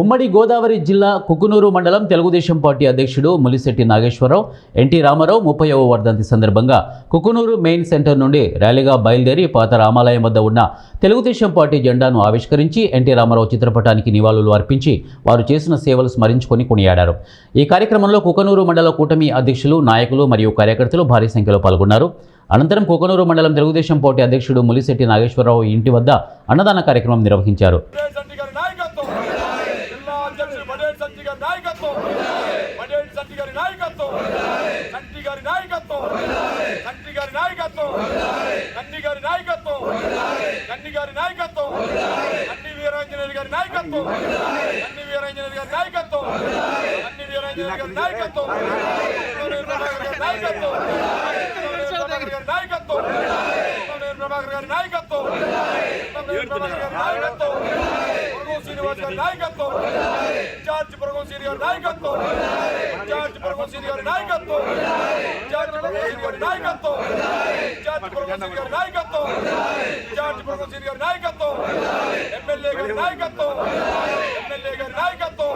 ఉమ్మడి గోదావరి జిల్లా కుకునూరు మండలం తెలుగుదేశం పార్టీ అధ్యక్షుడు ములిశెట్టి నాగేశ్వరరావు ఎన్టీ రామారావు 30వ వర్ధంతి సందర్భంగా కుకునూరు మెయిన్ సెంటర్ నుండి ర్యాలీగా బయలుదేరి పాత రామాలయం వద్ద ఉన్న తెలుగుదేశం పార్టీ జెండాను ఆవిష్కరించి ఎన్టీ రామారావు చిత్రపటానికి నివాళులు అర్పించి వారు చేసిన సేవలు స్మరించుకొని కొనియాడారు. ఈ కార్యక్రమంలో కుకునూరు మండల కూటమి అధ్యక్షులు, నాయకులు మరియు కార్యకర్తలు భారీ సంఖ్యలో పాల్గొన్నారు. అనంతరం కుకునూరు మండలం తెలుగుదేశం పార్టీ అధ్యక్షుడు ములిశెట్టి నాగేశ్వరరావు ఇంటి వద్ద అన్నదాన కార్యక్రమం నిర్వహించారు. ఎమ్మెల్యే గారి నాయకత్వం